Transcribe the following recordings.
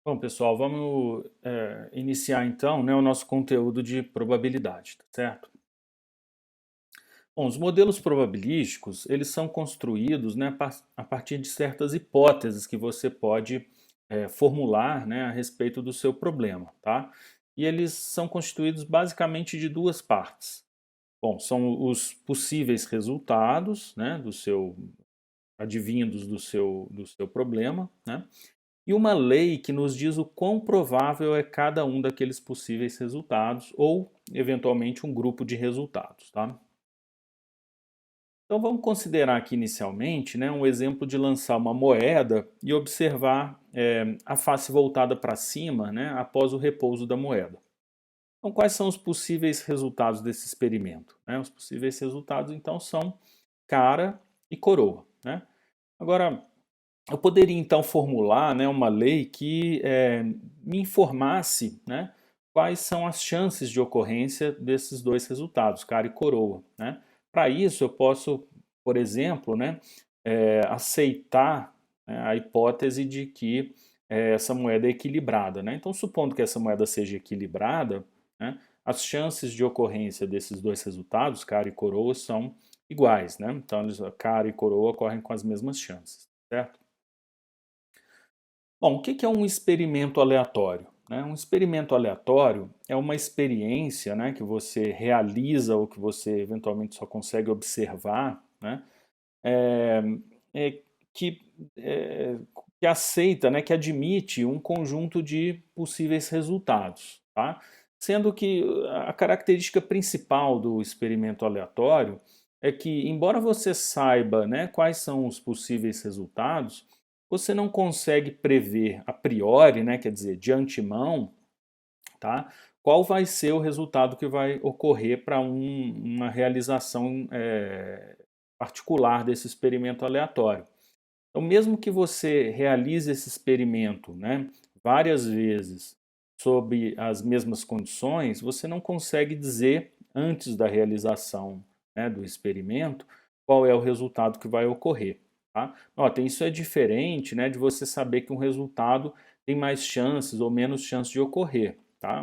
Bom, pessoal, vamos iniciar então, né, o nosso conteúdo de probabilidade, tá certo? Bom, os modelos probabilísticos, eles são construídos, né, a partir de certas hipóteses que você pode formular, né, a respeito do seu problema, tá? E eles são constituídos basicamente de duas partes. Bom, são os possíveis resultados, né, advindos do seu problema, né? E uma lei que nos diz o quão provável é cada um daqueles possíveis resultados ou, eventualmente, um grupo de resultados, tá? Então vamos considerar aqui inicialmente, né, um exemplo de lançar uma moeda e observar a face voltada para cima, né, após o repouso da moeda. Então quais são os possíveis resultados desse experimento, né? Os possíveis resultados então são cara e coroa, né? Agora, eu poderia então formular, né, uma lei que me informasse, né, quais são as chances de ocorrência desses dois resultados, cara e coroa, né? Para isso eu posso, por exemplo, né, aceitar, né, a hipótese de que essa moeda é equilibrada, né? Então, supondo que essa moeda seja equilibrada, né, as chances de ocorrência desses dois resultados, cara e coroa, são iguais, né? Então, cara e coroa ocorrem com as mesmas chances, certo? Bom, o que é um experimento aleatório? Né? Um experimento aleatório é uma experiência, né, que você realiza ou que você eventualmente só consegue observar, né, é, é, que, é, que aceita, né, que admite um conjunto de possíveis resultados. Tá? Sendo que a característica principal do experimento aleatório é que, embora você saiba, né, quais são os possíveis resultados, você não consegue prever a priori, né, quer dizer, de antemão, tá, qual vai ser o resultado que vai ocorrer para uma realização particular desse experimento aleatório. Então, mesmo que você realize esse experimento, né, várias vezes sob as mesmas condições, você não consegue dizer antes da realização, né, do experimento qual é o resultado que vai ocorrer. Tá? Nota, isso é diferente, né, de você saber que um resultado tem mais chances ou menos chances de ocorrer. Tá?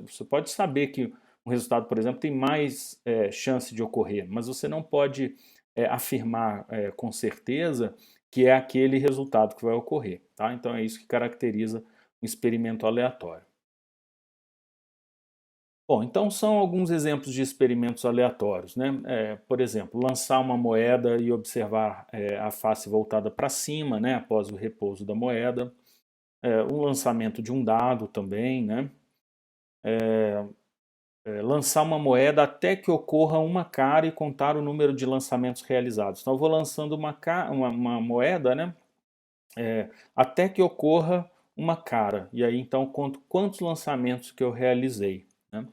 Você pode saber que um resultado, por exemplo, tem mais chance de ocorrer, mas você não pode afirmar com certeza que é aquele resultado que vai ocorrer. Tá? Então é isso que caracteriza um experimento aleatório. Bom, então são alguns exemplos de experimentos aleatórios, né? Por exemplo, lançar uma moeda e observar a face voltada para cima, né, após o repouso da moeda. O lançamento de um dado também, né? Lançar uma moeda até que ocorra uma cara e contar o número de lançamentos realizados. Então eu vou lançando uma moeda, né? Até que ocorra uma cara. E aí então conto quantos lançamentos que eu realizei. Né?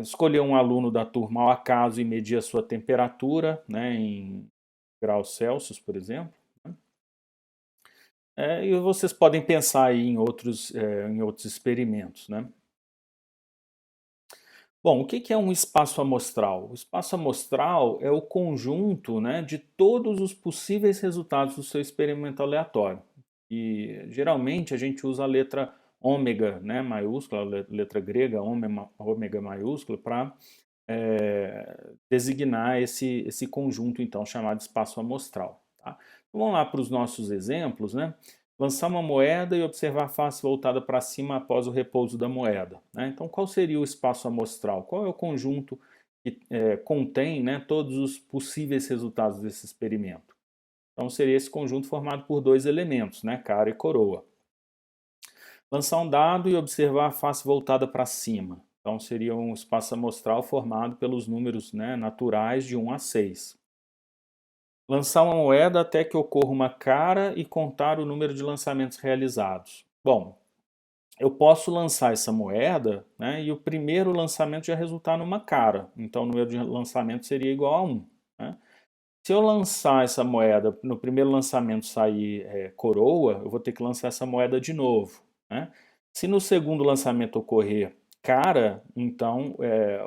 Escolher um aluno da turma ao acaso e medir a sua temperatura, né, em graus Celsius, por exemplo. Né? E vocês podem pensar aí em outros experimentos. Né? Bom, o que é um espaço amostral? O espaço amostral é o conjunto, né, de todos os possíveis resultados do seu experimento aleatório. E geralmente a gente usa a letra ômega, né, maiúscula, a letra grega ômega maiúscula, para designar esse conjunto então chamado espaço amostral. Tá? Então, vamos lá para os nossos exemplos, né? Lançar uma moeda e observar a face voltada para cima após o repouso da moeda. Né? Então, qual seria o espaço amostral? Qual é o conjunto que contém, né, todos os possíveis resultados desse experimento? Então, seria esse conjunto formado por dois elementos, né, cara e coroa. Lançar um dado e observar a face voltada para cima. Então, seria um espaço amostral formado pelos números, né, naturais de 1 a 6. Lançar uma moeda até que ocorra uma cara e contar o número de lançamentos realizados. Bom, eu posso lançar essa moeda, né, e o primeiro lançamento já resultar numa cara. Então, o número de lançamentos seria igual a 1. Né? Se eu lançar essa moeda, no primeiro lançamento sair coroa, eu vou ter que lançar essa moeda de novo. Né? Se no segundo lançamento ocorrer cara, então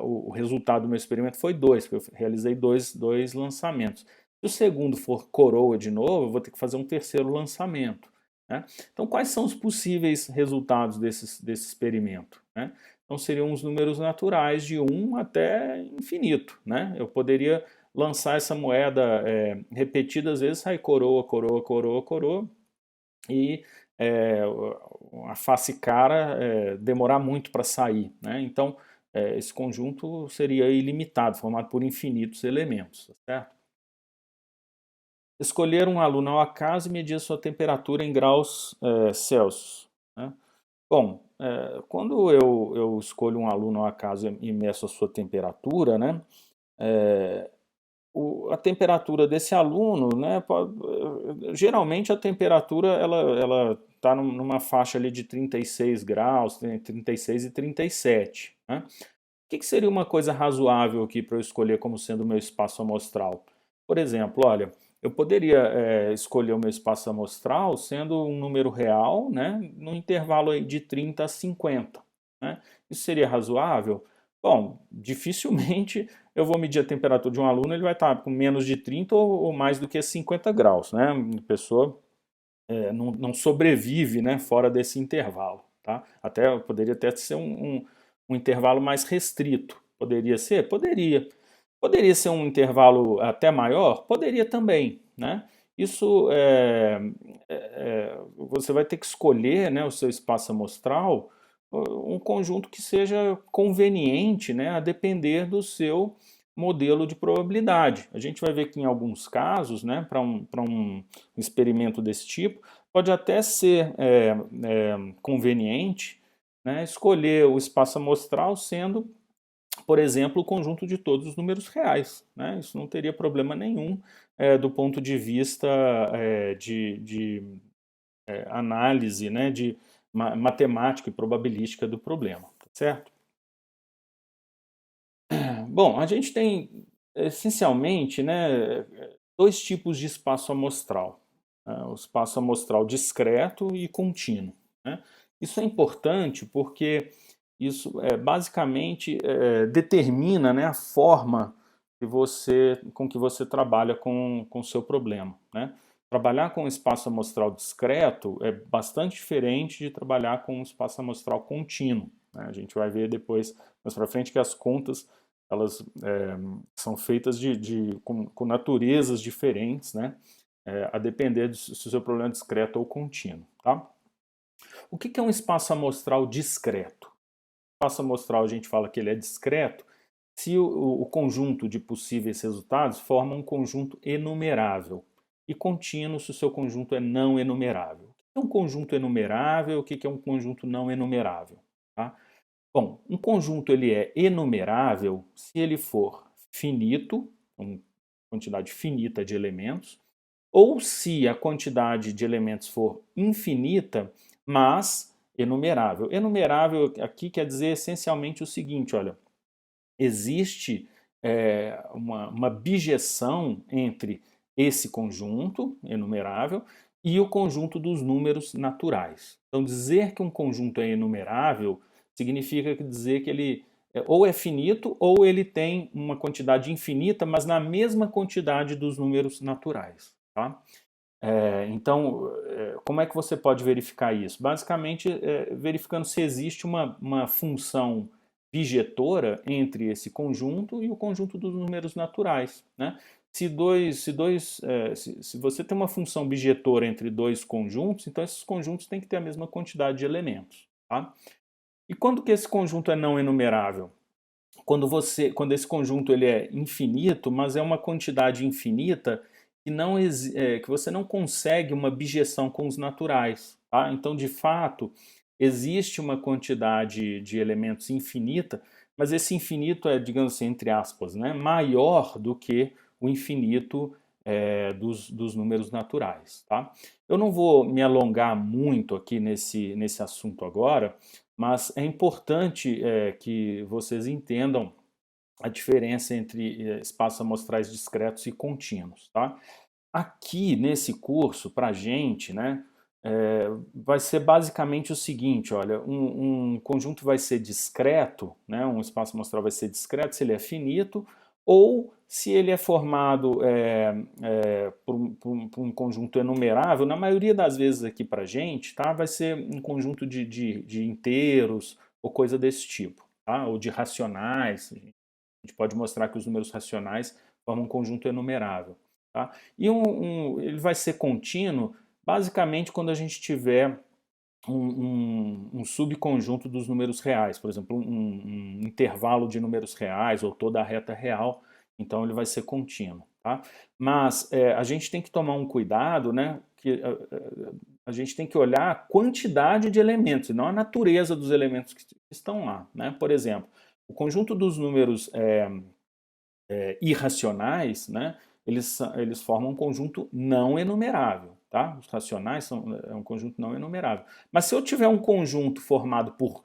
o resultado do meu experimento foi 2, porque eu realizei dois lançamentos. Se o segundo for coroa de novo, eu vou ter que fazer um terceiro lançamento. né? Então, quais são os possíveis resultados desse experimento, né? Então, seriam os números naturais de 1 até infinito, né? Eu poderia lançar essa moeda repetidas vezes, sai coroa, coroa, coroa, coroa, e a face cara demorar muito para sair, né? Então, esse conjunto seria ilimitado, formado por infinitos elementos, tá certo? Escolher um aluno ao acaso e medir a sua temperatura em graus Celsius, né? Bom, quando eu escolho um aluno ao acaso e meço a sua temperatura, né? A temperatura desse aluno, né, geralmente a temperatura ela está numa faixa ali de 36 graus, 36 e 37. Né? O que seria uma coisa razoável aqui para eu escolher como sendo o meu espaço amostral? Por exemplo, olha, eu poderia escolher o meu espaço amostral sendo um número real, né, no intervalo aí de 30 a 50. Né? Isso seria razoável? Bom, dificilmente eu vou medir a temperatura de um aluno, ele vai estar com menos de 30 ou mais do que 50 graus, né? A pessoa não sobrevive, né, fora desse intervalo, tá? Poderia até ser um intervalo mais restrito. Poderia ser? Poderia. Poderia ser um intervalo até maior? Poderia também, né? Isso você vai ter que escolher, né, o seu espaço amostral, um conjunto que seja conveniente, né, a depender do seu modelo de probabilidade. A gente vai ver que em alguns casos, né, para um experimento desse tipo, pode até ser conveniente, né, escolher o espaço amostral sendo, por exemplo, o conjunto de todos os números reais. Né? Isso não teria problema nenhum do ponto de vista de análise, né, de matemática e probabilística do problema, tá certo? Bom, a gente tem essencialmente, né, dois tipos de espaço amostral, né? O espaço amostral discreto e contínuo, né? Isso é importante porque isso basicamente determina, né, a forma com que você trabalha com o seu problema, né? Trabalhar com espaço amostral discreto é bastante diferente de trabalhar com espaço amostral contínuo, né? A gente vai ver depois, mais para frente, que as contas elas são feitas com naturezas diferentes, né? A depender se o seu problema é discreto ou contínuo, tá? O que é um espaço amostral discreto? O espaço amostral a gente fala que ele é discreto se o conjunto de possíveis resultados forma um conjunto enumerável e contínuo se o seu conjunto é não enumerável. O que é um conjunto enumerável? O que é um conjunto não enumerável? Tá? Bom, um conjunto ele é enumerável se ele for finito, uma quantidade finita de elementos, ou se a quantidade de elementos for infinita, mas enumerável. Enumerável aqui quer dizer essencialmente o seguinte, olha, existe uma bijeção entre esse conjunto enumerável e o conjunto dos números naturais. Então, dizer que um conjunto é enumerável significa dizer que ele ou é finito ou ele tem uma quantidade infinita, mas na mesma quantidade dos números naturais. Tá? Então, como é que você pode verificar isso? Basicamente, verificando se existe uma função bijetora entre esse conjunto e o conjunto dos números naturais. Né? Se você tem uma função bijetora entre dois conjuntos, então esses conjuntos têm que ter a mesma quantidade de elementos. Tá? E quando que esse conjunto é não enumerável? Quando esse conjunto ele é infinito, mas é uma quantidade infinita que você não consegue uma bijeção com os naturais. Tá? Então, de fato, existe uma quantidade de elementos infinita, mas esse infinito é, digamos assim, entre aspas, né, maior do que o infinito dos números naturais. Tá? Eu não vou me alongar muito aqui nesse assunto agora, mas é importante que vocês entendam a diferença entre espaços amostrais discretos e contínuos. Tá? Aqui nesse curso, para a gente, né, vai ser basicamente o seguinte: olha, um conjunto vai ser discreto, né, um espaço amostral vai ser discreto se ele é finito ou Se ele é formado por um conjunto enumerável, na maioria das vezes aqui para a gente, tá, vai ser um conjunto de inteiros ou coisa desse tipo, tá? Ou de racionais. A gente pode mostrar que os números racionais formam um conjunto enumerável. Tá? E ele vai ser contínuo basicamente quando a gente tiver um subconjunto dos números reais, por exemplo, um intervalo de números reais ou toda a reta real, então ele vai ser contínuo. Tá? Mas a gente tem que tomar um cuidado, né, que a gente tem que olhar a quantidade de elementos, e não a natureza dos elementos que estão lá. Né? Por exemplo, o conjunto dos números irracionais, né, eles formam um conjunto não enumerável. Tá? Os racionais é um conjunto não enumerável. Mas se eu tiver um conjunto formado por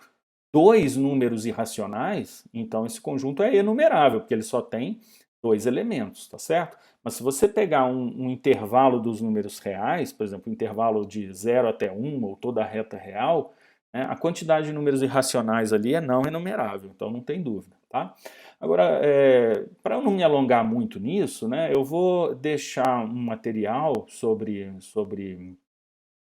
dois números irracionais, então esse conjunto é enumerável, porque ele só tem dois elementos, tá certo? Mas se você pegar um intervalo dos números reais, por exemplo, um intervalo de 0 até 1, ou toda a reta real, né, a quantidade de números irracionais ali é não enumerável, então não tem dúvida. Tá? Agora, para eu não me alongar muito nisso, né, eu vou deixar um material sobre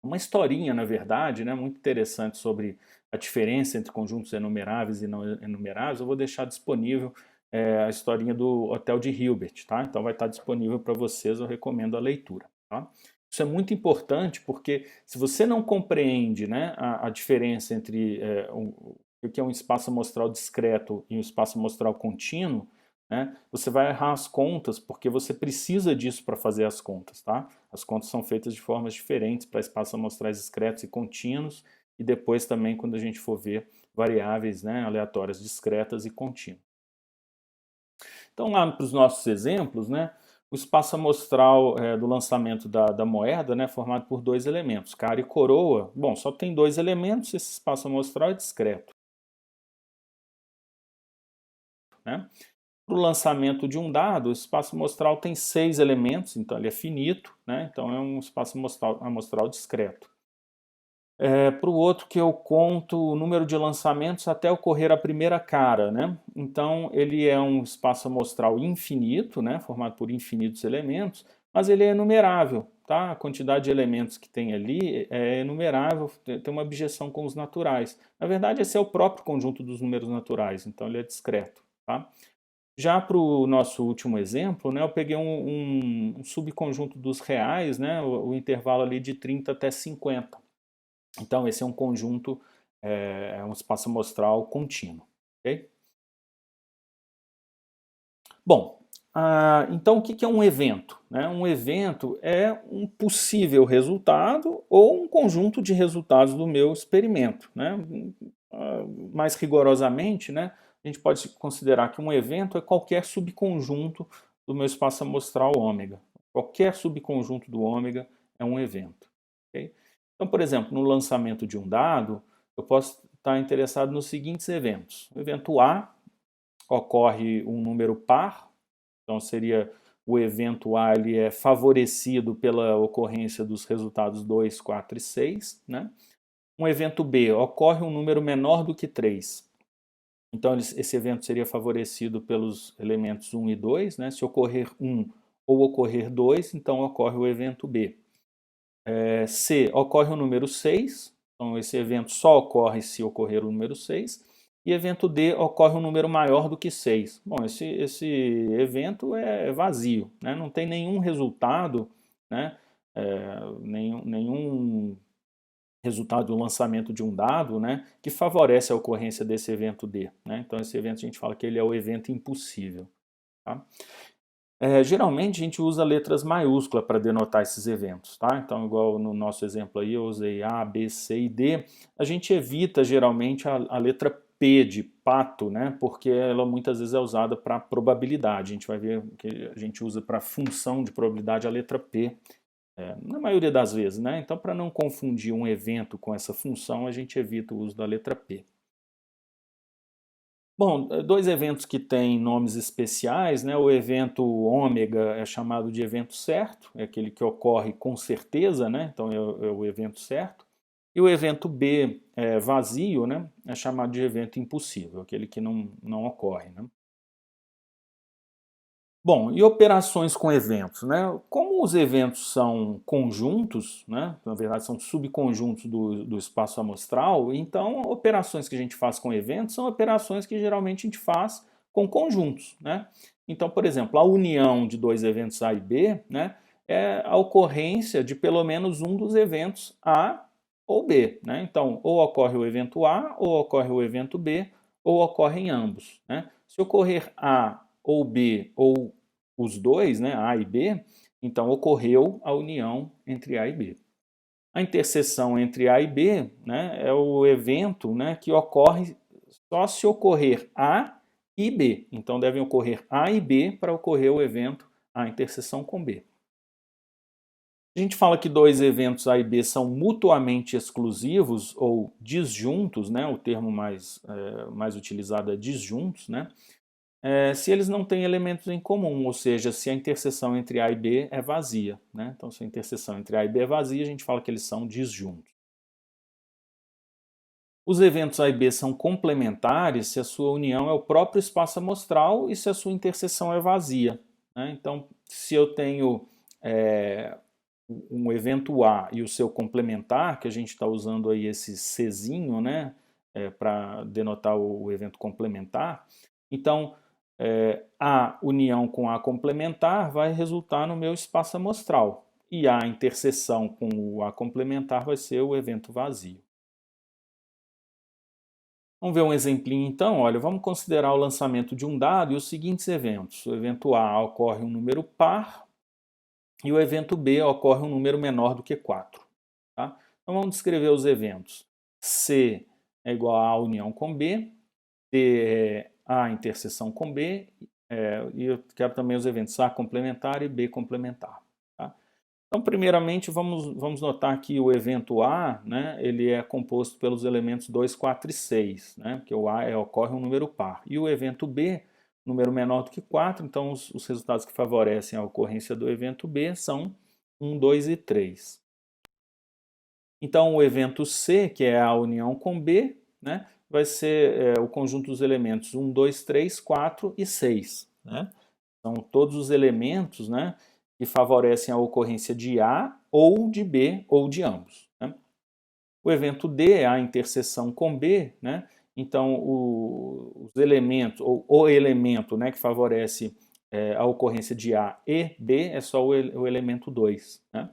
uma historinha, na verdade, né, muito interessante sobre a diferença entre conjuntos enumeráveis e não enumeráveis. Eu vou deixar disponível a historinha do Hotel de Hilbert, tá? Então vai estar disponível para vocês, eu recomendo a leitura. Tá? Isso é muito importante porque se você não compreende, né, a diferença entre o que é um espaço amostral discreto e um espaço amostral contínuo, né, você vai errar as contas porque você precisa disso para fazer as contas. Tá? As contas são feitas de formas diferentes para espaços amostrais discretos e contínuos, e depois também quando a gente for ver variáveis, né, aleatórias discretas e contínuas. Então, lá para os nossos exemplos, né, o espaço amostral do lançamento da moeda, né, formado por dois elementos, cara e coroa. Bom, só tem dois elementos, esse espaço amostral é discreto. Né? Para o lançamento de um dado, o espaço amostral tem 6 elementos, então ele é finito, né? Então é um espaço amostral discreto. Para o outro que eu conto o número de lançamentos até ocorrer a primeira cara, né? Então ele é um espaço amostral infinito, né? Formado por infinitos elementos, mas ele é enumerável, tá? A quantidade de elementos que tem ali é enumerável, tem uma objeção com os naturais. Na verdade, esse é o próprio conjunto dos números naturais, então ele é discreto, tá? Já para o nosso último exemplo, né, eu peguei um subconjunto dos reais, né, o intervalo ali de 30 até 50. Então, esse é um conjunto, é um espaço amostral contínuo. Okay? Bom, então o que é um evento? Né? Um evento é um possível resultado ou um conjunto de resultados do meu experimento. Né? Mais rigorosamente, né, a gente pode considerar que um evento é qualquer subconjunto do meu espaço amostral ômega. Qualquer subconjunto do ômega é um evento. Okay? Então, por exemplo, no lançamento de um dado, eu posso estar interessado nos seguintes eventos. O evento A ocorre um número par, então seria o evento A ele é favorecido pela ocorrência dos resultados 2, 4 e 6. Né? Um evento B ocorre um número menor do que 3. Então esse evento seria favorecido pelos elementos 1 e 2. Né? Se ocorrer 1 ou ocorrer 2, então ocorre o evento B. C, ocorre o número 6, então esse evento só ocorre se ocorrer o número 6, e evento D, ocorre um número maior do que 6. Bom, esse evento é vazio, né? Não tem nenhum resultado, né? Nenhum resultado do lançamento de um dado, né, que favorece a ocorrência desse evento D. Né? Então esse evento a gente fala que ele é o evento impossível. Tá? Geralmente a gente usa letras maiúsculas para denotar esses eventos, tá? Então, igual no nosso exemplo aí, eu usei A, B, C e D. A gente evita geralmente a letra P de pato, né? Porque ela muitas vezes é usada para probabilidade. A gente vai ver que a gente usa para função de probabilidade a letra P, na maioria das vezes, né? Então, para não confundir um evento com essa função, a gente evita o uso da letra P. Bom, dois eventos que têm nomes especiais, né? O evento ômega é chamado de evento certo, é aquele que ocorre com certeza, né? Então é o evento certo. E o evento B vazio, né? É chamado de evento impossível, aquele que não ocorre, né? Bom, e operações com eventos, né? Como os eventos são conjuntos, né? Na verdade são subconjuntos do espaço amostral, então operações que a gente faz com eventos são operações que geralmente a gente faz com conjuntos, né? Então, por exemplo, a união de dois eventos A e B, né? É a ocorrência de pelo menos um dos eventos A ou B, né? Então, ou ocorre o evento A, ou ocorre o evento B, ou ocorrem ambos, né? Se ocorrer A ou B, ou os dois, né, A e B, então ocorreu a união entre A e B. A interseção entre A e B, né, é o evento, né, que ocorre só se ocorrer A e B. Então devem ocorrer A e B para ocorrer o evento, a interseção com B. A gente fala que dois eventos A e B são mutuamente exclusivos ou disjuntos, né, o termo mais utilizado é disjuntos, né, se eles não têm elementos em comum, ou seja, se a interseção entre A e B é vazia, né? Então, se a interseção entre A e B é vazia, a gente fala que eles são disjuntos. Os eventos A e B são complementares se a sua união é o próprio espaço amostral e se a sua interseção é vazia, né? Então, se eu tenho um evento A e o seu complementar, que a gente está usando aí esse Czinho, né, para denotar o evento complementar, então a união com A complementar vai resultar no meu espaço amostral e a interseção com o A complementar vai ser o evento vazio. Vamos ver um exemplinho então? Olha, vamos considerar o lançamento de um dado e os seguintes eventos. O evento A ocorre um número par e o evento B ocorre um número menor do que 4. Tá? Então vamos descrever os eventos. C é igual a A união com B, D é A interseção com B, e eu quero também os eventos A complementar e B complementar. Tá? Então, primeiramente, vamos notar que o evento A, né, ele é composto pelos elementos 2, 4 e 6, né, porque o A ocorre um número par. E o evento B, número menor do que 4, então os resultados que favorecem a ocorrência do evento B são 1, 2 e 3. Então, o evento C, que é a união com B, né, vai ser o conjunto dos elementos 1, 2, 3, 4 e 6. Né? São todos os elementos, né, que favorecem a ocorrência de A ou de B ou de ambos. Né? O evento D é a interseção com B, né? Então os elementos, ou o elemento, né, que favorece a ocorrência de A e B é só o elemento 2. Né?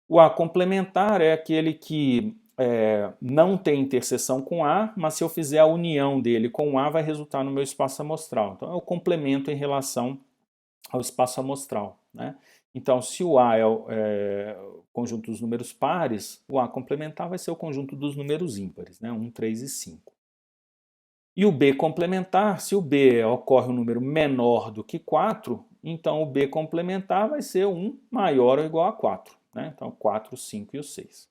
O A complementar é aquele que não tem interseção com A, mas se eu fizer a união dele com A, vai resultar no meu espaço amostral. Então é o complemento em relação ao espaço amostral. Né? Então, se o A é o conjunto dos números pares, o A complementar vai ser o conjunto dos números ímpares, né? 1, 3 e 5. E o B complementar, se o B ocorre um número menor do que 4, então o B complementar vai ser 1 maior ou igual a 4. Né? Então, 4, 5 e o 6.